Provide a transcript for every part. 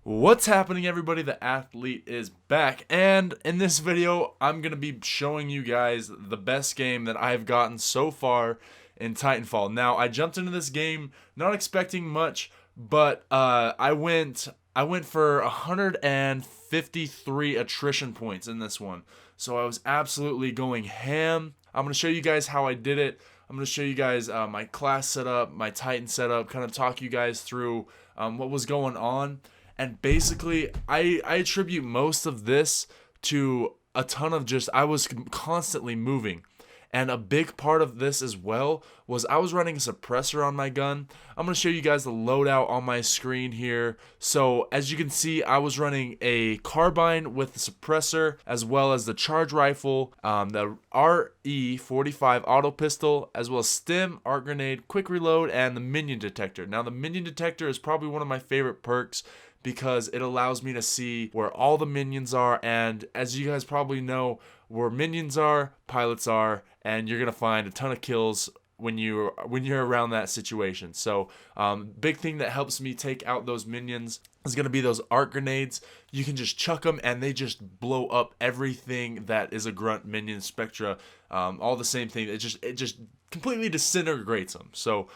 What's happening, everybody? The athlete is back, and in this video I'm going to be showing you guys the best game that I've gotten so far in Titanfall. Now, I jumped into this game not expecting much, but I went for 153 attrition points in this one. So I was absolutely going ham. I'm going to show you guys how I did it. I'm going to show you guys my class setup, my Titan setup, kind of talk you guys through what was going on. And basically, I attribute most of this to a ton of I was constantly moving. And a big part of this as well was I was running a suppressor on my gun. I'm going to show you guys the loadout on my screen here. So as you can see, I was running a carbine with the suppressor as well as the charge rifle, the RE45 auto pistol, as well as stim, arc grenade, quick reload, and the minion detector. Now the minion detector is probably one of my favorite perks because it allows me to see where all the minions are, and as you guys probably know, where minions are, pilots are, and you're gonna find a ton of kills when you're around that situation. So big thing that helps me take out those minions is gonna be those arc grenades. You can just chuck them and they just blow up everything that is a grunt minion spectra. All the same thing. It just completely disintegrates them. So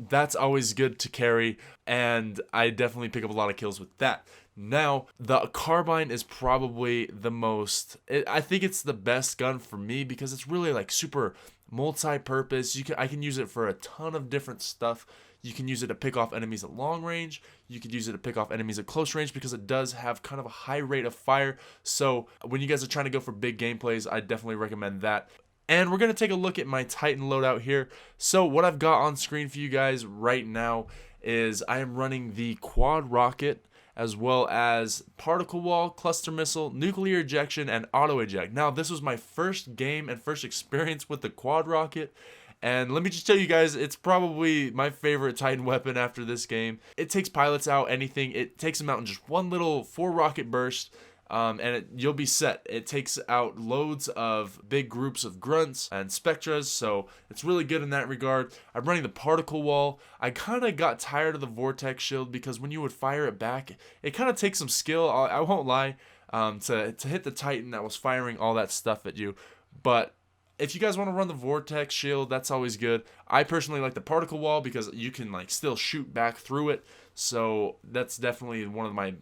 that's always good to carry, and I definitely pick up a lot of kills with that. Now, the carbine is probably the most, I think it's the best gun for me because it's really like super multi-purpose. I can use it for a ton of different stuff. You can use it to pick off enemies at long range. You could use it to pick off enemies at close range because it does have kind of a high rate of fire. So when you guys are trying to go for big gameplays, I definitely recommend that. And we're going to take a look at my Titan loadout here. So what I've got on screen for you guys right now is I am running the quad rocket, as well as particle wall, cluster missile, nuclear ejection, and auto eject. Now, this was my first game and first experience with the quad rocket, and let me just tell you guys, it's probably my favorite Titan weapon after this game. It takes pilots out, anything. It takes them out in just one little 4-rocket burst. And you'll be set. It takes out loads of big groups of grunts and spectras, so it's really good in that regard. I'm running the particle wall. I kind of got tired of the vortex shield because when you would fire it back, it kind of takes some skill, I won't lie, to hit the Titan that was firing all that stuff at you. But if you guys want to run the vortex shield, that's always good. I personally like the particle wall because you can like still shoot back through it. So that's definitely one of my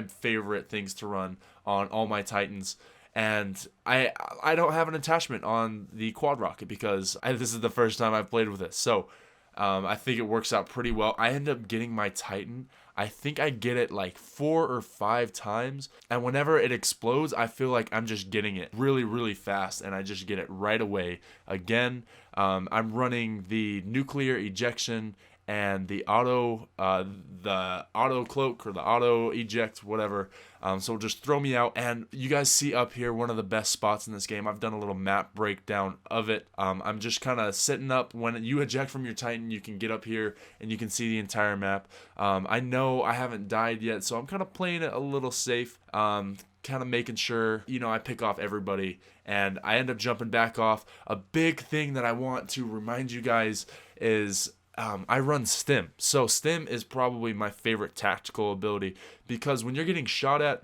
favorite things to run on all my Titans. And I don't have an attachment on the quad rocket because this is the first time I've played with it. So I think it works out pretty well. I end up getting my Titan. I think I get it like 4 or 5 times. And whenever it explodes, I feel like I'm just getting it really, really fast. And I just get it right away. Again, I'm running the nuclear ejection and the auto cloak or the auto eject, whatever. So just throw me out, and you guys see up here one of the best spots in this game. I've done a little map breakdown of it. I'm just kind of sitting up. When you eject from your Titan, you can get up here and you can see the entire map. I know I haven't died yet, so I'm kind of playing it a little safe. Kind of making sure, I pick off everybody, and I end up jumping back off. A big thing that I want to remind you guys is I run stim. So stim is probably my favorite tactical ability because when you're getting shot at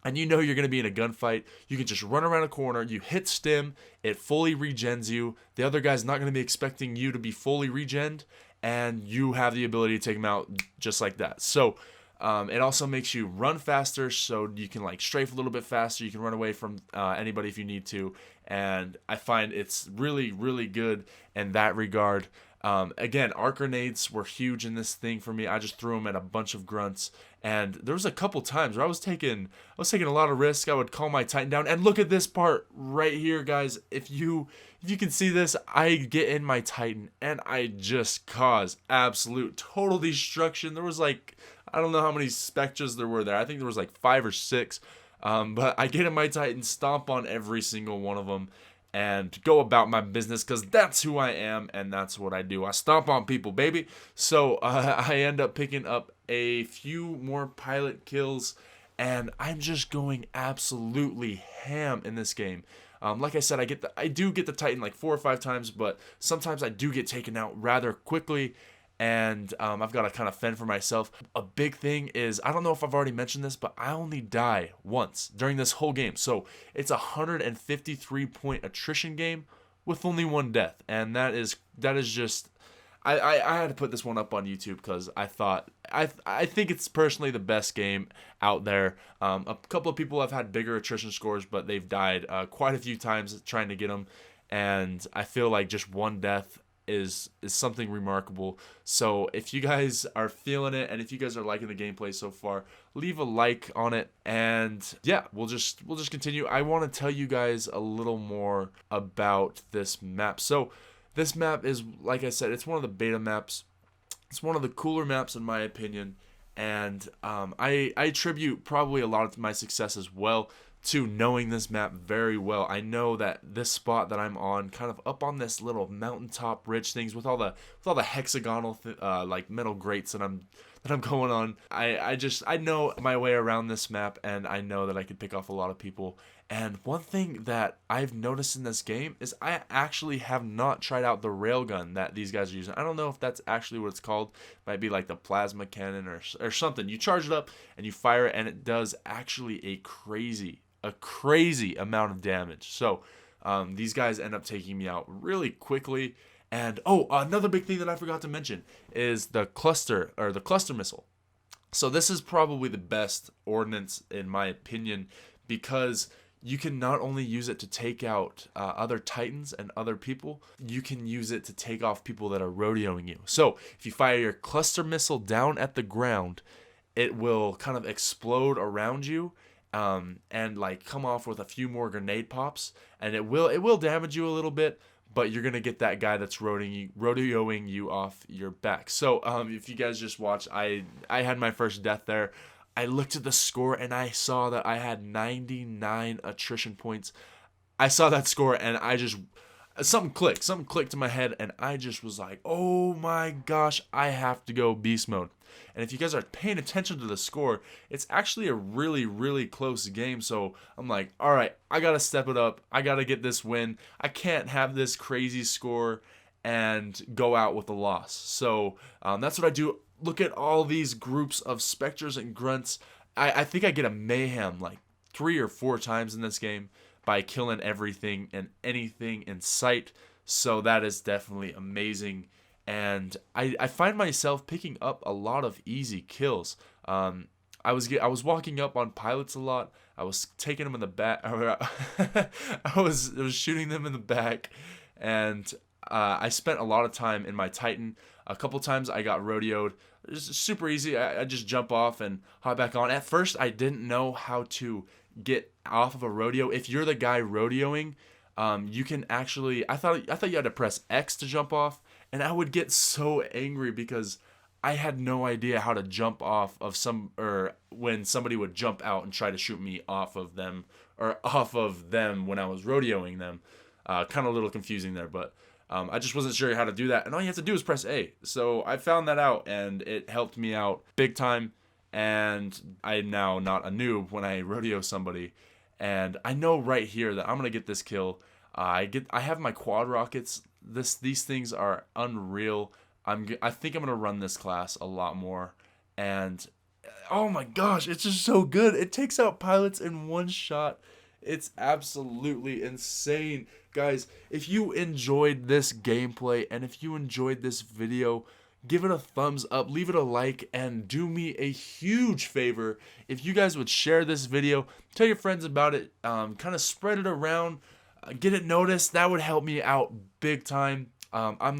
and you're going to be in a gunfight, you can just run around a corner, you hit stim, it fully regens you. The other guy's not going to be expecting you to be fully regened, and you have the ability to take him out just like that. So it also makes you run faster, so you can like strafe a little bit faster. You can run away from anybody if you need to, and I find it's really, really good in that regard. Again, arc grenades were huge in this thing for me. I just threw them at a bunch of grunts, and there was a couple times where I was taking a lot of risk. I would call my Titan down, and look at this part right here, guys. If you can see this, I get in my Titan and I just cause absolute total destruction. There was like, I don't know how many spectras there were there. I think there was like 5 or 6. But I get in my Titan, stomp on every single one of them, and go about my business because that's who I am and that's what I do. I stomp on people, baby. So I end up picking up a few more pilot kills, and I'm just going absolutely ham in this game. Like I said, I do get the Titan like 4 or 5 times, but sometimes I do get taken out rather quickly. and I've got to kind of fend for myself. A big thing is, I don't know if I've already mentioned this, but I only die once during this whole game. So it's a 153 point attrition game with only one death, and that is just, I had to put this one up on YouTube because I think it's personally the best game out there. A couple of people have had bigger attrition scores, but they've died quite a few times trying to get them, and I feel like just one death is something remarkable. So if you guys are feeling it, and if you guys are liking the gameplay so far, leave a like on it, and yeah, we'll just continue. I want to tell you guys a little more about this map. So this map is, like I said, it's one of the beta maps. It's one of the cooler maps in my opinion, and I attribute probably a lot of my success as well to knowing this map very well. I know that this spot that I'm on, kind of up on this little mountaintop ridge things with all the hexagonal like metal grates that I'm going on. I know my way around this map, and I know that I can pick off a lot of people. And one thing that I've noticed in this game is I actually have not tried out the railgun that these guys are using. I don't know if that's actually what it's called. It might be like the plasma cannon or something. You charge it up and you fire it, and it does actually a crazy amount of damage. So these guys end up taking me out really quickly. And another big thing that I forgot to mention is the cluster missile. So this is probably the best ordnance in my opinion, because you can not only use it to take out other Titans and other people, you can use it to take off people that are rodeoing you. So if you fire your cluster missile down at the ground, it will kind of explode around you, and like come off with a few more grenade pops, and it will damage you a little bit, but you're gonna get that guy that's rodeoing you off your back. So if you guys just watched, I had my first death there. I looked at the score and I saw that I had 99 attrition points. I saw that score and something clicked in my head, and I just was like, oh my gosh, I have to go beast mode. And if you guys are paying attention to the score, it's actually a really, really close game. So I'm like, all right, I got to step it up. I got to get this win. I can't have this crazy score and go out with a loss. So that's what I do. Look at all these groups of specters and grunts. I think I get a mayhem like 3 or 4 times in this game by killing everything and anything in sight. So that is definitely amazing. And I find myself picking up a lot of easy kills. I was walking up on pilots a lot. I was taking them in the back. I was shooting them in the back, and I spent a lot of time in my Titan. A couple times I got rodeoed. It's super easy. I just jump off and hop back on. At first, I didn't know how to get off of a rodeo. If you're the guy rodeoing, you can actually. I thought you had to press X to jump off, and I would get so angry because I had no idea how to jump off of when somebody would jump out and try to shoot me off of them when I was rodeoing them. Kind of a little confusing there, but I just wasn't sure how to do that. And all you have to do is press A. So I found that out, and it helped me out big time. And I'm now not a noob when I rodeo somebody. And I know right here that I'm going to get this kill. I have my quad rockets. These things are unreal. I think I'm going to run this class a lot more. And oh my gosh, it's just so good. It takes out pilots in one shot. It's absolutely insane. Guys, if you enjoyed this gameplay and if you enjoyed this video, give it a thumbs up, leave it a like, and do me a huge favor. If you guys would share this video, tell your friends about it, kind of spread it around, get it noticed. That would help me out big time. I'm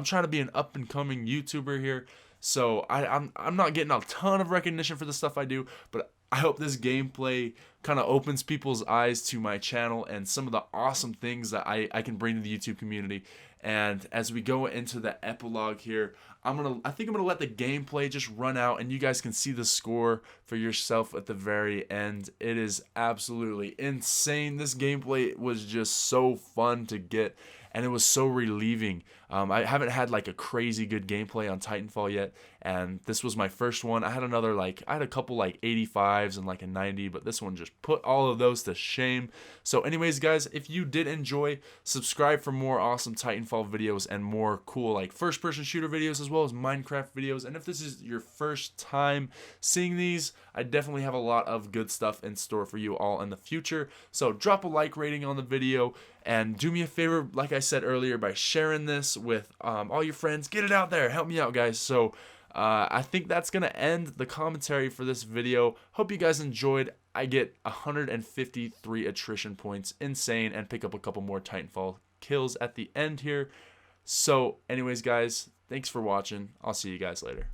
trying to be an up and coming YouTuber here, so I'm not getting a ton of recognition for the stuff I do, but I hope this gameplay kind of opens people's eyes to my channel and some of the awesome things that I can bring to the YouTube community. And as we go into the epilogue here, I think I'm gonna let the gameplay just run out, and you guys can see the score for yourself at the very end. It is absolutely insane. This gameplay was just so fun to get, and it was so relieving. I haven't had like a crazy good gameplay on Titanfall yet, and this was my first one. I had another I had a couple 85s and a 90, but this one just put all of those to shame. So anyways, guys, if you did enjoy, subscribe for more awesome Titanfall videos and more cool first-person shooter videos, as well as Minecraft videos. And if this is your first time seeing these, I definitely have a lot of good stuff in store for you all in the future. So drop a like rating on the video, and do me a favor, like I said earlier, by sharing this with all your friends. Get it out there. Help me out, guys. So I think that's going to end the commentary for this video. Hope you guys enjoyed. I get 153 attrition points. Insane. And pick up a couple more Titanfall kills at the end here. So anyways, guys, thanks for watching. I'll see you guys later.